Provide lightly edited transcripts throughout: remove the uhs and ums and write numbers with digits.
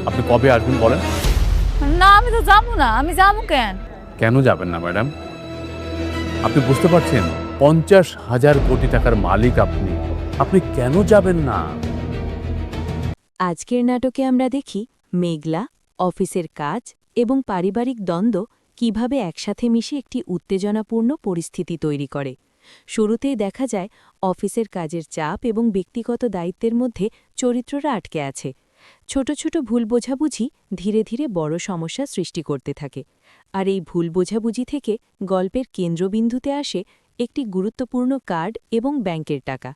আপনি কবে আসবেন বলেন? না আমি তো যাবো না, আমি যাবো কেন? কেন যাবেন না ম্যাডাম? আপনি বুঝতে পারছেন 50,000 কোটি টাকার মালিক আপনি। আপনি কেন যাবেন না? আজকের নাটকে আমরা দেখি মেঘলা, অফিসের কাজ এবং পারিবারিক দ্বন্দ্ব কিভাবে একসাথে মিশে একটি উত্তেজনাপূর্ণ পরিস্থিতি তৈরি করে। শুরুতেই দেখা যায় অফিসের কাজের চাপ এবং ব্যক্তিগত দায়িত্বের মধ্যে চরিত্ররা আটকে আছে। ছোট ছোট ভুল বোঝাবুঝি ধীরে ধীরে বড় সমস্যা সৃষ্টি করতে থাকে। আর এই ভুল বোঝাবুঝি থেকে গল্পের কেন্দ্রবিন্দুতে আসে একটি গুরুত্বপূর্ণ কার্ড এবং ব্যাংকের টাকা।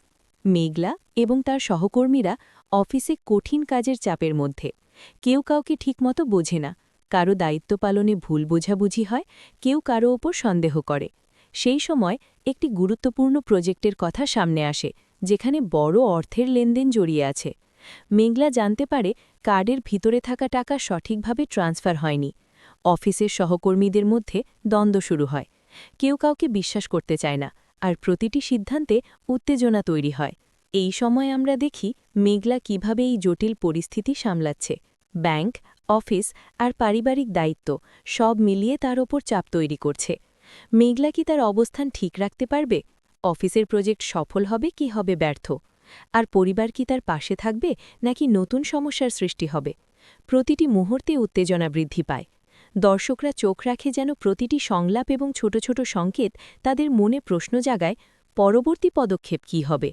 মেঘলা এবং তার সহকর্মীরা অফিসে কঠিন কাজের চাপের মধ্যে। কেউ কাউকে ঠিকমতো বোঝে না, কারো দায়িত্ব পালনে ভুল বোঝাবুঝি হয়, কেউ কারো ওপর সন্দেহ করে। সেই সময় একটি গুরুত্বপূর্ণ প্রজেক্টের কথা সামনে আসে, যেখানে বড় অর্থের লেনদেন জড়িয়ে আছে। মেঘলা জানতে পারে কার্ডের ভিতরে থাকা টাকা সঠিকভাবে ট্রান্সফার হয়নি। অফিসের সহকর্মীদের মধ্যে দ্বন্দ্ব শুরু হয়। কেউ কাউকে বিশ্বাস করতে চায় না, আর প্রতিটি সিদ্ধান্তে উত্তেজনা তৈরি হয়। এই সময় আমরা দেখি মেঘলা কিভাবে এই জটিল পরিস্থিতি সামলাচ্ছে। ব্যাংক, অফিস আর পারিবারিক দায়িত্ব সব মিলিয়ে তার ওপর চাপ তৈরি করছে। মেঘলা কি তার অবস্থান ঠিক রাখতে পারবে? অফিসের প্রজেক্ট সফল হবে কি হবে ব্যর্থ? আর পরিবার কি তার পাশে থাকবে নাকি নতুন সমস্যার সৃষ্টি হবে? প্রতিটি মুহূর্তে উত্তেজনা বৃদ্ধি পায়। দর্শকরা চোখ রাখে যেন প্রতিটি সংলাপ এবং ছোট ছোট সংকেত তাদের মনে প্রশ্ন জাগায়, পরবর্তী পদক্ষেপ কী হবে।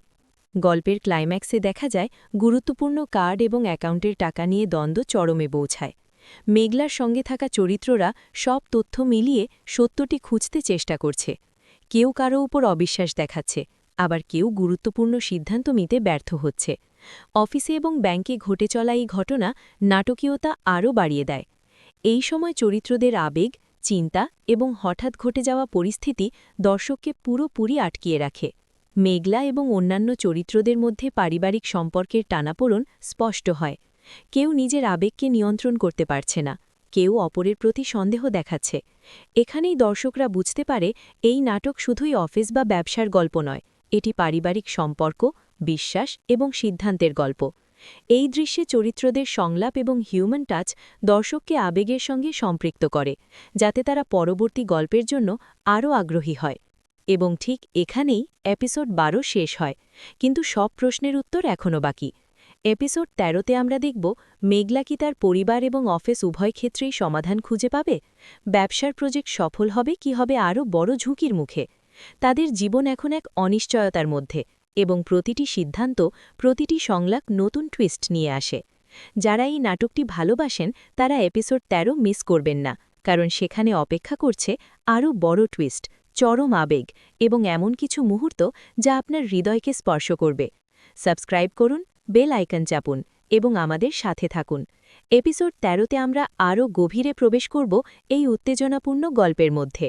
গল্পের ক্লাইম্যাক্সে দেখা যায় গুরুত্বপূর্ণ কার্ড এবং অ্যাকাউন্টের টাকা নিয়ে দ্বন্দ্ব চরমে পৌঁছায়। মেঘলার সঙ্গে থাকা চরিত্ররা সব তথ্য মিলিয়ে সত্যটি খুঁজতে চেষ্টা করছে। কেউ কারো উপর অবিশ্বাস দেখাচ্ছে, আবার কেউ গুরুত্বপূর্ণ সিদ্ধান্ত নিতে ব্যর্থ হচ্ছে। অফিসে এবং ব্যাংকে ঘটে চলা এই ঘটনা নাটকীয়তা আরও বাড়িয়ে দেয়। এই সময় চরিত্রদের আবেগ, চিন্তা এবং হঠাৎ ঘটে যাওয়া পরিস্থিতি দর্শককে পুরোপুরি আটকিয়ে রাখে। মেঘলা এবং অন্যান্য চরিত্রদের মধ্যে পারিবারিক সম্পর্কের টানাপোড়েন স্পষ্ট হয়। কেউ নিজের আবেগকে নিয়ন্ত্রণ করতে পারছে না, কেউ অপরের প্রতি সন্দেহ দেখাচ্ছে। এখানেই দর্শকরা বুঝতে পারে এই নাটক শুধুই অফিস বা ব্যবসার গল্প নয়, এটি পারিবারিক সম্পর্ক, বিশ্বাস এবং সিদ্ধান্তের গল্প। এই দৃশ্যে চরিত্রদের সংলাপ এবং হিউম্যান টাচ দর্শককে আবেগের সঙ্গে সম্পৃক্ত করে, যাতে তারা পরবর্তী গল্পের জন্য আরও আগ্রহী হয়। এবং ঠিক এখানেই এপিসোড 12 শেষ হয়, কিন্তু সব প্রশ্নের উত্তর এখনও বাকি। এপিসোড 13তে আমরা দেখব মেঘলা কি তার পরিবার এবং অফিস উভয় ক্ষেত্রেই সমাধান খুঁজে পাবে। ব্যবসার প্রজেক্ট সফল হবে কি হবে আরও বড় ঝুঁকির মুখে। তাদের জীবন এখন এক অনিশ্চয়তার মধ্যে, এবং প্রতিটি সিদ্ধান্ত, প্রতিটি সংলাপ নতুন টুইস্ট নিয়ে আসে। যারা এই নাটকটি ভালোবাসেন তারা এপিসোড 13 মিস করবেন না, কারণ সেখানে অপেক্ষা করছে আরও বড় টুইস্ট, চরম আবেগ এবং এমন কিছু মুহূর্ত যা আপনার হৃদয়কে স্পর্শ করবে। সাবস্ক্রাইব করুন, বেল আইকন চাপুন এবং আমাদের সাথে থাকুন। এপিসোড 13তে আমরা আরও গভীরে প্রবেশ করব এই উত্তেজনাপূর্ণ গল্পের মধ্যে।